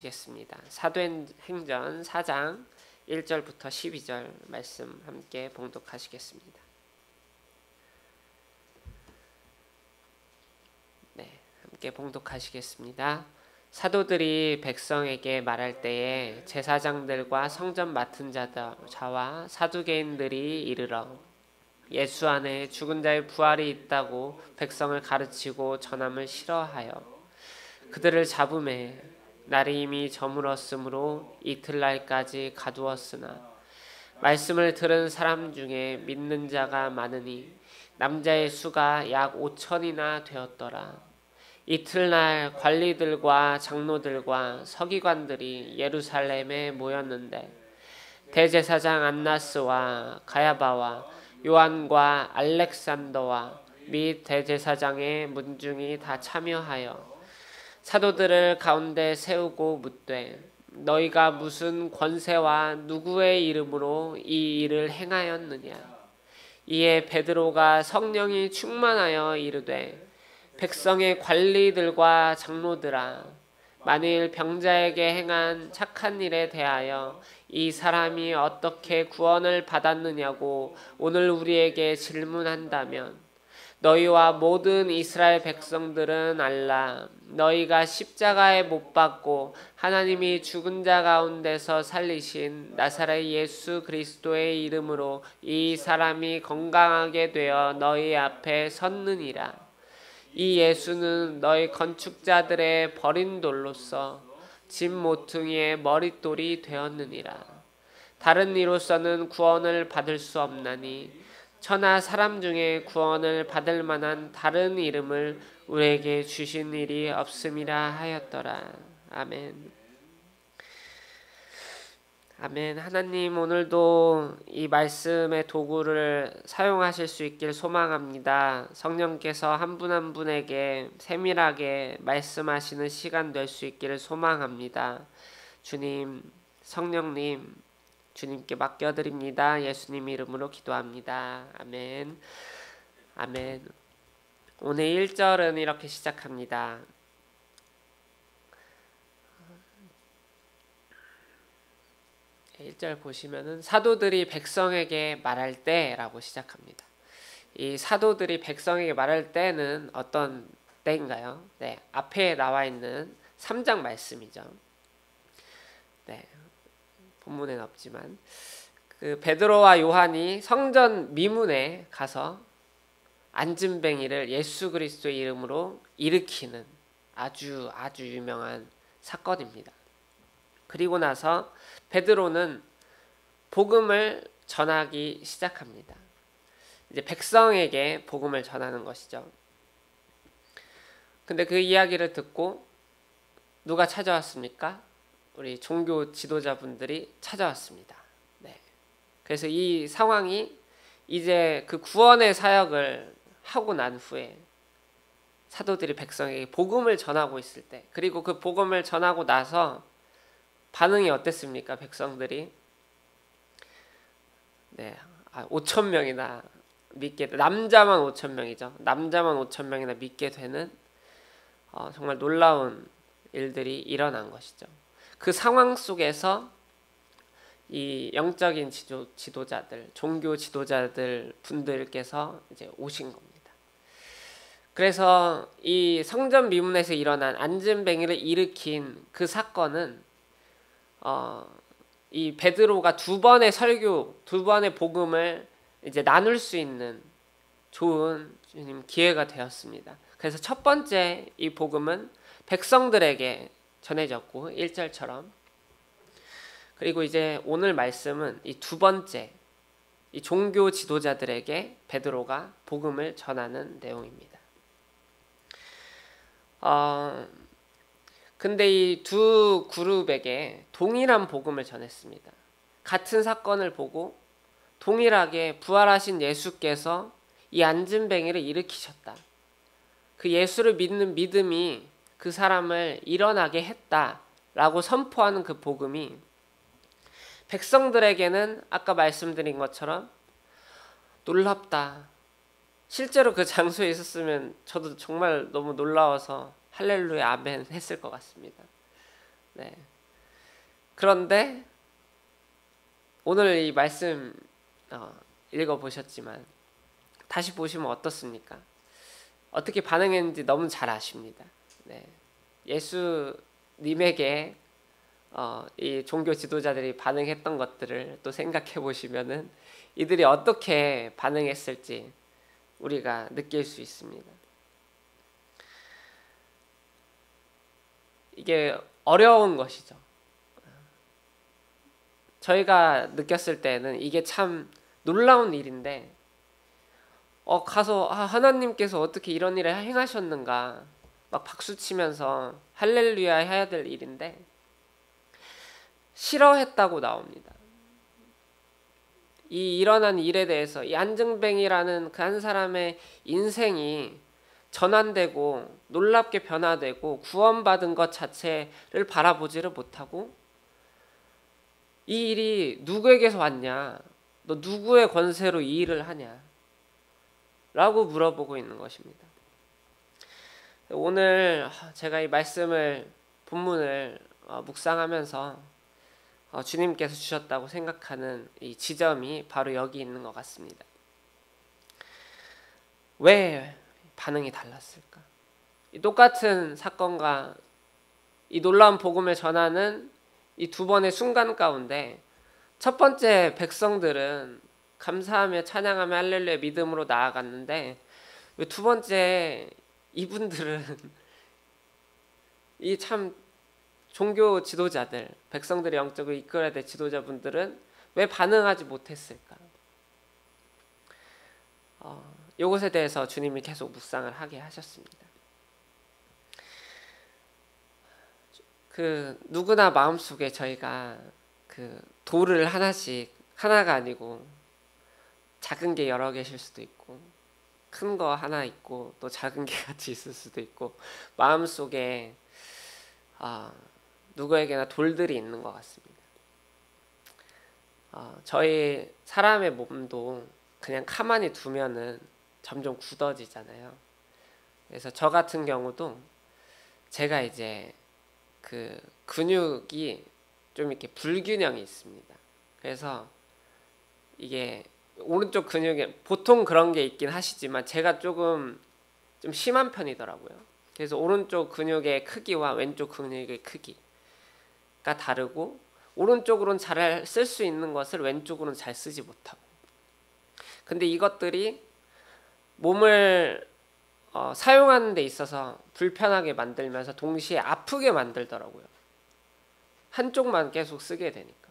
겠습니다. 사도행전 4장 1절부터 12절 말씀 함께 봉독하시겠습니다. 네, 함께 봉독하시겠습니다. 사도들이 백성에게 말할 때에 제사장들과 성전 맡은 자와 사두개인들이 이르러 예수 안에 죽은 자의 부활이 있다고 백성을 가르치고 전함을 싫어하여 그들을 잡음에 날이 이미 저물었으므로 이틀날까지 가두었으나 말씀을 들은 사람 중에 믿는 자가 많으니 남자의 수가 약 5천이나 되었더라. 이틀날 관리들과 장로들과 서기관들이 예루살렘에 모였는데 대제사장 안나스와 가야바와 요한과 알렉산더와 및 대제사장의 문중이 다 참여하여 사도들을 가운데 세우고 묻되 너희가 무슨 권세와 누구의 이름으로 이 일을 행하였느냐. 이에 베드로가 성령이 충만하여 이르되 백성의 관리들과 장로들아, 만일 병자에게 행한 착한 일에 대하여 이 사람이 어떻게 구원을 받았느냐고 오늘 우리에게 질문한다면 너희와 모든 이스라엘 백성들은 알라. 너희가 십자가에 못 박고 하나님이 죽은 자 가운데서 살리신 나사렛 예수 그리스도의 이름으로 이 사람이 건강하게 되어 너희 앞에 섰느니라. 이 예수는 너희 건축자들의 버린 돌로서 집 모퉁이의 머릿돌이 되었느니라. 다른 이로서는 구원을 받을 수 없나니 천하 사람 중에 구원을 받을 만한 다른 이름을 우리에게 주신 일이 없음이라 하였더라. 아멘. 아멘. 하나님, 오늘도 이 말씀의 도구를 사용하실 수 있길 소망합니다. 성령께서 한 분 한 분에게 세밀하게 말씀하시는 시간 될 수 있기를 소망합니다. 주님, 성령님, 주님께 맡겨드립니다. 예수님 이름으로 기도합니다. 아멘. 아멘. 오늘 1절은 이렇게 시작합니다. 1절 보시면은 사도들이 백성에게 말할 때라고 시작합니다. 이 사도들이 백성에게 말할 때는 어떤 때인가요? 네, 앞에 나와 있는 3장 말씀이죠. 네, 본문에는 없지만 그 베드로와 요한이 성전 미문에 가서 안진뱅이를 예수 그리스도의 이름으로 일으키는 아주 유명한 사건입니다. 그리고 나서 베드로는 복음을 전하기 시작합니다. 이제 백성에게 복음을 전하는 것이죠. 근데 그 이야기를 듣고 누가 찾아왔습니까? 우리 종교 지도자분들이 찾아왔습니다. 네. 그래서 이 상황이 이제 그 구원의 사역을 하고 난 후에 사도들이 백성에게 복음을 전하고 있을 때, 그리고 그 복음을 전하고 나서 반응이 어땠습니까? 백성들이 5천 명이나 믿게, 남자만 5천 명이죠. 남자만 5천 명이나 믿게 되는 정말 놀라운 일들이 일어난 것이죠. 그 상황 속에서 이 영적인 지도자들, 종교 지도자들 분들께서 이제 오신 겁니다. 그래서 이 성전 미문에서 일어난 안진뱅이를 일으킨 그 사건은 이 베드로가 두 번의 설교, 두 번의 복음을 이제 나눌 수 있는 좋은 주님 기회가 되었습니다. 그래서 첫 번째 이 복음은 백성들에게 전해졌고 1절처럼, 그리고 이제 오늘 말씀은 이 두 번째 이 종교 지도자들에게 베드로가 복음을 전하는 내용입니다. 근데 이 두 그룹에게 동일한 복음을 전했습니다. 같은 사건을 보고 동일하게 부활하신 예수께서 이 안진뱅이를 일으키셨다. 그 예수를 믿는 믿음이 그 사람을 일어나게 했다라고 선포하는 그 복음이 백성들에게는 아까 말씀드린 것처럼 놀랍다. 실제로 그 장소에 있었으면 저도 정말 너무 놀라워서 할렐루야 아멘 했을 것 같습니다. 네. 그런데 오늘 이 말씀 읽어보셨지만 다시 보시면 어떻습니까? 어떻게 반응했는지 너무 잘 아십니다. 네. 예수님에게 이 종교 지도자들이 반응했던 것들을 또 생각해 보시면은 이들이 어떻게 반응했을지 우리가 느낄 수 있습니다. 이게 어려운 것이죠. 저희가 느꼈을 때는 이게 참 놀라운 일인데 가서 하나님께서 어떻게 이런 일을 행하셨는가 막 박수치면서 할렐루야 해야 될 일인데 싫어했다고 나옵니다. 이 일어난 일에 대해서 이 안증뱅이라는 그 한 사람의 인생이 전환되고 놀랍게 변화되고 구원받은 것 자체를 바라보지를 못하고 이 일이 누구에게서 왔냐? 너 누구의 권세로 이 일을 하냐? 라고 물어보고 있는 것입니다. 오늘 제가 이 말씀을 본문을 묵상하면서 주님께서 주셨다고 생각하는 이 지점이 바로 여기 있는 것 같습니다. 왜 반응이 달랐을까? 이 똑같은 사건과 이 놀라운 복음을 전하는 이 두 번의 순간 가운데 첫 번째 백성들은 감사하며 찬양하며 할렐루야 믿음으로 나아갔는데 왜 두 번째 이분들은 이 참 종교 지도자들, 백성들의 영적으로 이끌어야 될 지도자분들은 왜 반응하지 못했을까? 이것에 대해서 주님이 계속 묵상을 하게 하셨습니다. 그 누구나 마음속에 저희가 그 돌을 하나가 아니고 작은 게 여러 개실 수도 있고 큰 거 하나 있고 또 작은 게 같이 있을 수도 있고 마음속에 누구에게나 돌들이 있는 것 같습니다. 저희 사람의 몸도 그냥 가만히 두면은 점점 굳어지잖아요. 그래서 저 같은 경우도 제가 이제 그 근육이 좀 이렇게 불균형이 있습니다. 그래서 이게 오른쪽 근육에 보통 그런 게 있긴 하시지만 제가 조금 좀 심한 편이더라고요. 그래서 오른쪽 근육의 크기와 왼쪽 근육의 크기가 다르고 오른쪽으로는 잘 쓸 수 있는 것을 왼쪽으로는 잘 쓰지 못하고 근데 이것들이 몸을 사용하는 데 있어서 불편하게 만들면서 동시에 아프게 만들더라고요. 한쪽만 계속 쓰게 되니까.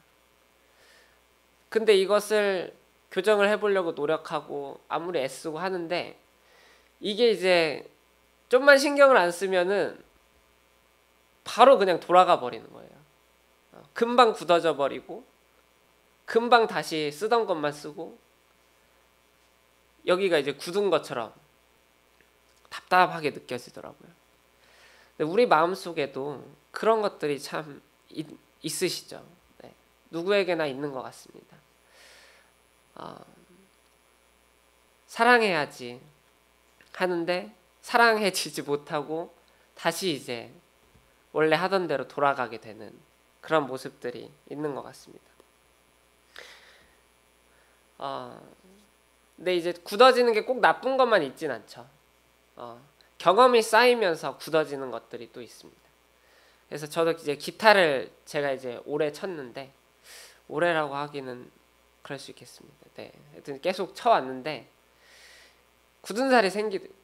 근데 이것을 교정을 해보려고 노력하고 아무리 애쓰고 하는데 이게 이제 좀만 신경을 안 쓰면은 바로 그냥 돌아가 버리는 거예요. 금방 굳어져 버리고 금방 다시 쓰던 것만 쓰고 여기가 이제 굳은 것처럼 답답하게 느껴지더라고요. 근데 우리 마음속에도 그런 것들이 참 있으시죠. 네. 누구에게나 있는 것 같습니다. 사랑해야지 하는데 사랑해지지 못하고 다시 이제 원래 하던 대로 돌아가게 되는 그런 모습들이 있는 것 같습니다. 근데 이제 굳어지는 게 꼭 나쁜 것만 있진 않죠. 경험이 쌓이면서 굳어지는 것들이 또 있습니다. 그래서 저도 이제 기타를 제가 이제 오래 쳤는데 오래라고 하기는 그럴 수 있겠습니다. 네, 하여튼 계속 쳐왔는데 굳은 살이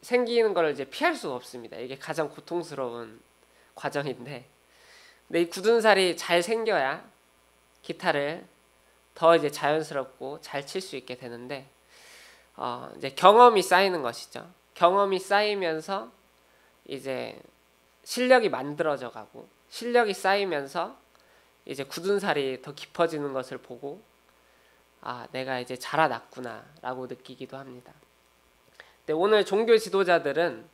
생기는 걸 이제 피할 수가 없습니다. 이게 가장 고통스러운 과정인데, 근데 이 굳은 살이 잘 생겨야 기타를 더 이제 자연스럽고 잘 칠 수 있게 되는데, 이제 경험이 쌓이는 것이죠. 경험이 쌓이면서 이제 실력이 만들어져 가고 실력이 쌓이면서 이제 굳은 살이 더 깊어지는 것을 보고 내가 이제 자라났구나 라고 느끼기도 합니다. 근데 오늘 종교 지도자들은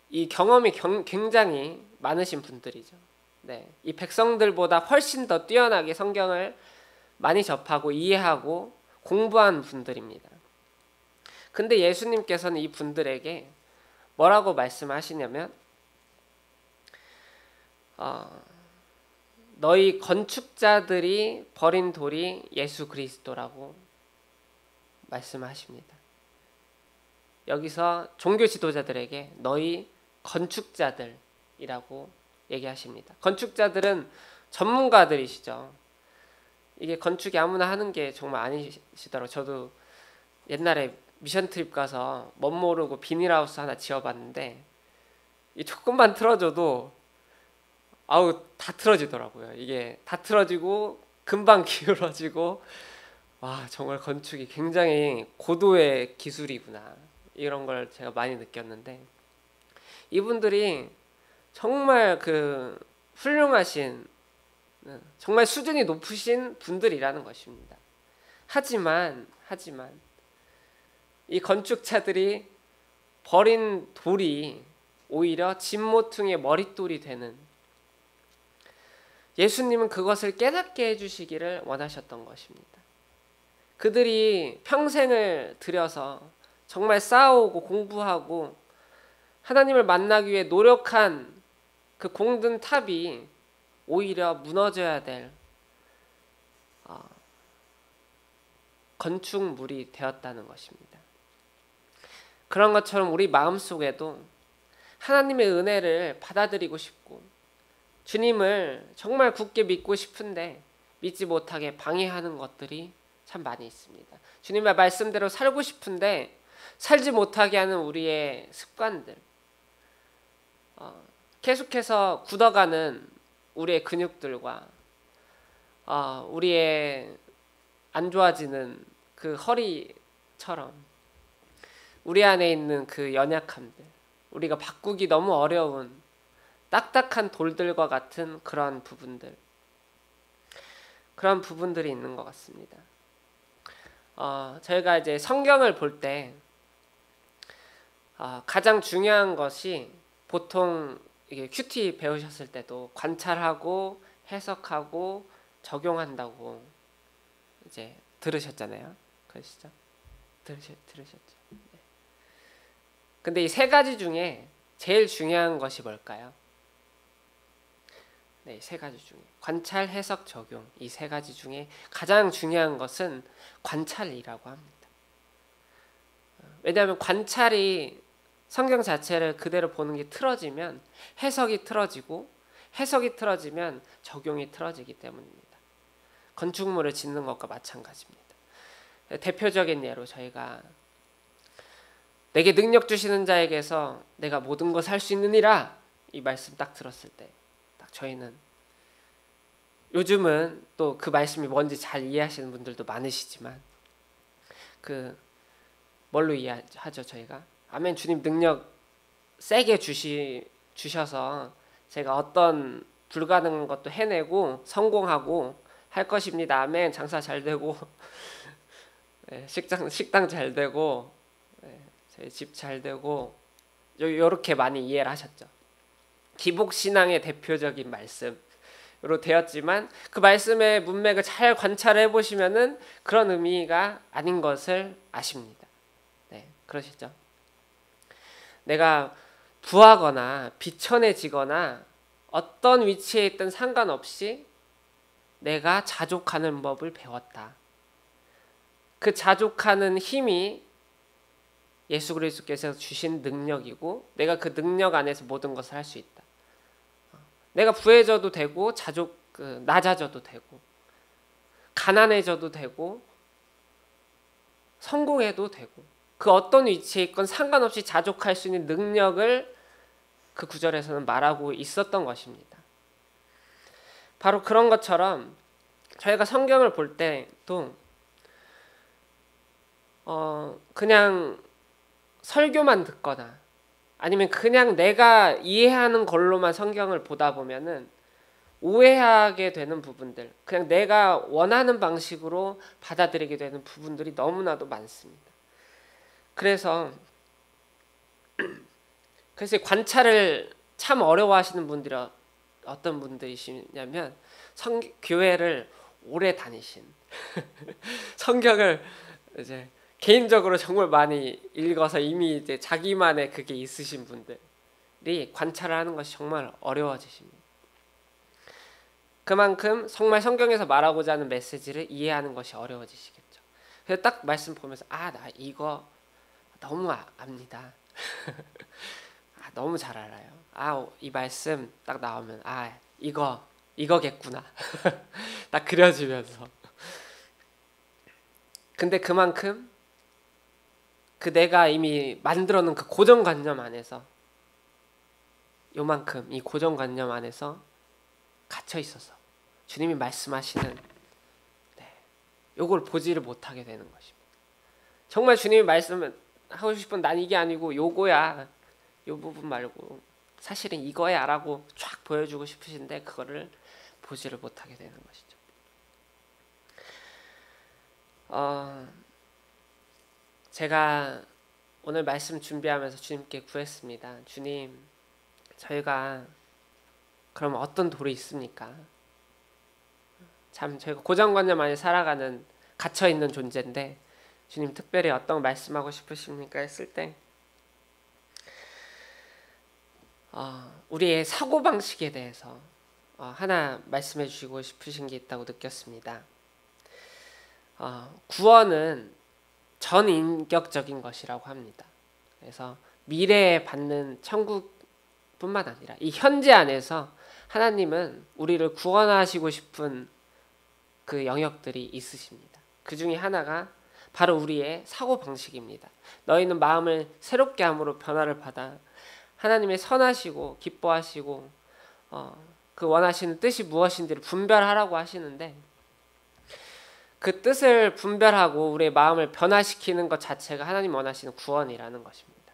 이 경험이 굉장히 많으신 분들이죠. 네, 이 백성들보다 훨씬 더 뛰어나게 성경을 많이 접하고 이해하고 공부한 분들입니다. 근데 예수님께서는 이 분들에게 뭐라고 말씀하시냐면 어, 너희 건축자들이 버린 돌이 예수 그리스도라고 말씀하십니다. 여기서 종교 지도자들에게 너희 건축자들이라고 얘기하십니다. 건축자들은 전문가들이시죠. 이게 건축이 아무나 하는 게 정말 아니시더라고요. 저도 옛날에 미션 트립 가서 멋 모르고 비닐하우스 하나 지어봤는데 이 조금만 틀어져도 아우 다 틀어지더라고요. 이게 다 틀어지고 금방 기울어지고 와 정말 건축이 굉장히 고도의 기술이구나 이런 걸 제가 많이 느꼈는데 이분들이 정말 그 훌륭하신 정말 수준이 높으신 분들이라는 것입니다. 하지만 이 건축자들이 버린 돌이 오히려 진모퉁이의 머릿돌이 되는 예수님은 그것을 깨닫게 해주시기를 원하셨던 것입니다. 그들이 평생을 들여서 정말 싸우고 공부하고 하나님을 만나기 위해 노력한 그 공든 탑이 오히려 무너져야 될 건축물이 되었다는 것입니다. 그런 것처럼 우리 마음속에도 하나님의 은혜를 받아들이고 싶고 주님을 정말 굳게 믿고 싶은데 믿지 못하게 방해하는 것들이 참 많이 있습니다. 주님의 말씀대로 살고 싶은데 살지 못하게 하는 우리의 습관들, 계속해서 굳어가는 우리의 근육들과 우리의 안 좋아지는 그 허리처럼 우리 안에 있는 그 연약함들, 우리가 바꾸기 너무 어려운 딱딱한 돌들과 같은 그런 부분들이 있는 것 같습니다. 저희가 이제 성경을 볼 때 가장 중요한 것이 보통 이게 큐티 배우셨을 때도 관찰하고 해석하고 적용한다고 이제 들으셨잖아요. 그러시죠? 들으셨죠? 네. 근데 이 세 가지 중에 제일 중요한 것이 뭘까요? 네, 세 가지 중에 관찰, 해석, 적용 이 세 가지 중에 가장 중요한 것은 관찰이라고 합니다. 왜냐하면 관찰이 성경 자체를 그대로 보는 게 틀어지면 해석이 틀어지고 해석이 틀어지면 적용이 틀어지기 때문입니다. 건축물을 짓는 것과 마찬가지입니다. 대표적인 예로 저희가 내게 능력 주시는 자에게서 내가 모든 것을 할 수 있느니라 이 말씀 딱 들었을 때 딱 저희는 요즘은 또 그 말씀이 뭔지 잘 이해하시는 분들도 많으시지만 그 뭘로 이해하죠 저희가? 아멘 주님 능력 세게 주셔서 제가 어떤 불가능한 것도 해내고 성공하고 할 것입니다. 아멘 장사 잘 되고 네, 식당 잘 되고 네, 저희 집 잘 되고 요렇게 많이 이해를 하셨죠. 기복신앙의 대표적인 말씀으로 되었지만 그 말씀의 문맥을 잘 관찰해 보시면은 그런 의미가 아닌 것을 아십니다. 네, 그러시죠? 내가 부하거나 비천해지거나 어떤 위치에 있든 상관없이 내가 자족하는 법을 배웠다. 그 자족하는 힘이 예수 그리스도께서 주신 능력이고 내가 그 능력 안에서 모든 것을 할 수 있다. 내가 부해져도 되고 낮아져도 되고 가난해져도 되고 성공해도 되고 그 어떤 위치에 있건 상관없이 자족할 수 있는 능력을 그 구절에서는 말하고 있었던 것입니다. 바로 그런 것처럼 저희가 성경을 볼 때도 그냥 설교만 듣거나 아니면 그냥 내가 이해하는 걸로만 성경을 보다 보면은 오해하게 되는 부분들, 그냥 내가 원하는 방식으로 받아들이게 되는 부분들이 너무나도 많습니다. 그래서 관찰을 참 어려워하시는 분들이 어떤 분들이시냐면 교회를 오래 다니신 성경을 이제 개인적으로 정말 많이 읽어서 이미 이제 자기만의 그게 있으신 분들이 관찰을 하는 것이 정말 어려워지십니다. 그만큼 정말 성경에서 말하고자 하는 메시지를 이해하는 것이 어려워지시겠죠. 그래서 딱 말씀 보면서 나 이거 너무 압니다. 너무 잘 알아요. 이 말씀 딱 나오면 이거겠구나. 딱 그려지면서. 근데 그만큼 내가 이미 만들어 놓은 그 고정관념 안에서 요만큼 이 고정관념 안에서 갇혀 있어서 주님이 말씀하시는 요걸 보지를 못하게 되는 것입니다. 정말 주님이 말씀하고 싶은 난 이게 아니고 요거야, 요 부분 말고 사실은 이거야 라고 쫙 보여주고 싶으신데 그거를 보지를 못하게 되는 것이죠. 제가 오늘 말씀 준비하면서 주님께 구했습니다. 주님, 저희가 그럼 어떤 돌이 있습니까? 참 저희가 고정관념 안에 살아가는 갇혀있는 존재인데 주님 특별히 어떤 말씀하고 싶으십니까? 했을 때 우리의 사고방식에 대해서 하나 말씀해 주시고 싶으신 게 있다고 느꼈습니다. 구원은 전인격적인 것이라고 합니다. 그래서 미래에 받는 천국뿐만 아니라 이 현재 안에서 하나님은 우리를 구원하시고 싶은 그 영역들이 있으십니다. 그 중에 하나가 바로 우리의 사고방식입니다. 너희는 마음을 새롭게 함으로 변화를 받아 하나님의 선하시고 기뻐하시고 그 원하시는 뜻이 무엇인지를 분별하라고 하시는데 그 뜻을 분별하고 우리의 마음을 변화시키는 것 자체가 하나님 원하시는 구원이라는 것입니다.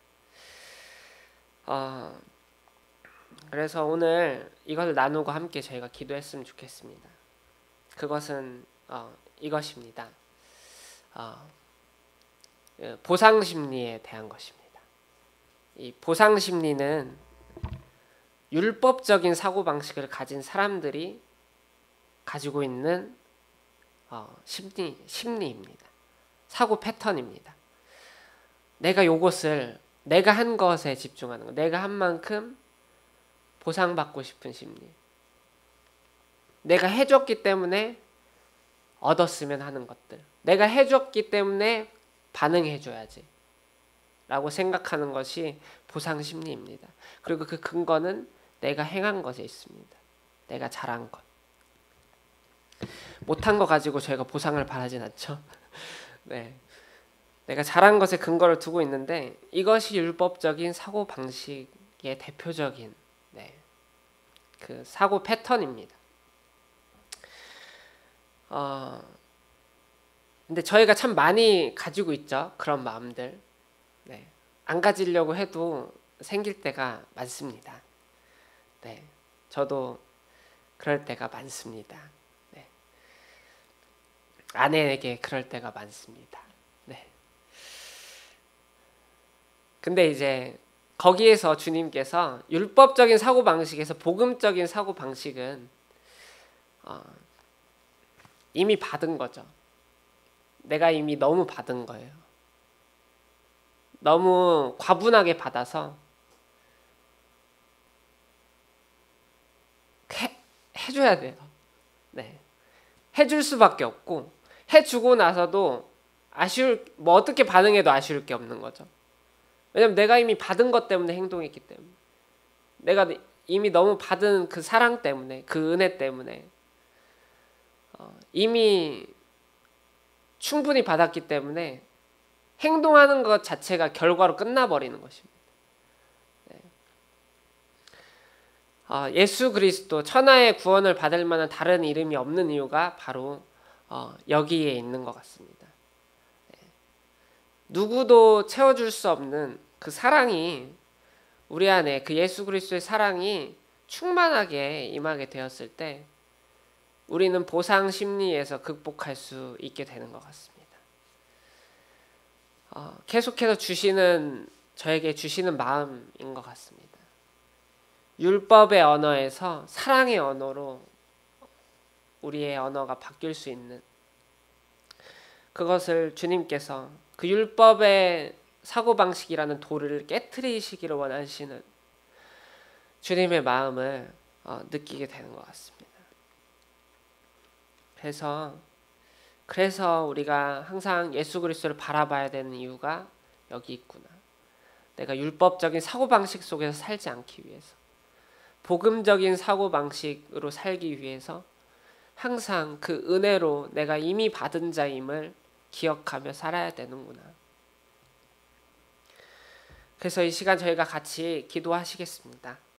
그래서 오늘 이것을 나누고 함께 저희가 기도했으면 좋겠습니다. 그것은 이것입니다. 보상심리에 대한 것입니다. 이 보상심리는 율법적인 사고방식을 가진 사람들이 가지고 있는 심리입니다. 사고 패턴입니다. 내가 한 것에 집중하는 것, 내가 한 만큼 보상받고 싶은 심리, 내가 해줬기 때문에 얻었으면 하는 것들, 내가 해줬기 때문에 반응해줘야지 라고 생각하는 것이 보상심리입니다. 그리고 그 근거는 내가 행한 것에 있습니다. 내가 잘한 것. 못한 거 가지고 저희가 보상을 바라진 않죠. 네, 내가 잘한 것에 근거를 두고 있는데 이것이 율법적인 사고 방식의 대표적인 그 사고 패턴입니다. 근데 저희가 참 많이 가지고 있죠. 그런 마음들. 안 가지려고 해도 생길 때가 많습니다. 저도 그럴 때가 많습니다. 아내에게 그럴 때가 많습니다. 근데 이제 거기에서 주님께서 율법적인 사고방식에서 복음적인 사고방식은 이미 받은 거죠. 내가 이미 너무 받은 거예요. 너무 과분하게 받아서 해줘야 돼요. 해줄 수밖에 없고 해주고 나서도 어떻게 반응해도 아쉬울 게 없는 거죠. 왜냐면 내가 이미 받은 것 때문에 행동했기 때문에, 내가 이미 너무 받은 그 사랑 때문에, 그 은혜 때문에 이미 충분히 받았기 때문에 행동하는 것 자체가 결과로 끝나버리는 것입니다. 예수 그리스도 천하의 구원을 받을 만한 다른 이름이 없는 이유가 바로 여기에 있는 것 같습니다. 누구도 채워줄 수 없는 그 사랑이 우리 안에, 그 예수 그리스도의 사랑이 충만하게 임하게 되었을 때 우리는 보상 심리에서 극복할 수 있게 되는 것 같습니다. 계속해서 저에게 주시는 마음인 것 같습니다. 율법의 언어에서 사랑의 언어로 우리의 언어가 바뀔 수 있는, 그것을 주님께서 그 율법의 사고방식이라는 돌을 깨트리시기를 원하시는 주님의 마음을 느끼게 되는 것 같습니다. 그래서 우리가 항상 예수 그리스도를 바라봐야 되는 이유가 여기 있구나. 내가 율법적인 사고방식 속에서 살지 않기 위해서, 복음적인 사고방식으로 살기 위해서 항상 그 은혜로 내가 이미 받은 자임을 기억하며 살아야 되는구나. 그래서 이 시간 저희가 같이 기도하시겠습니다.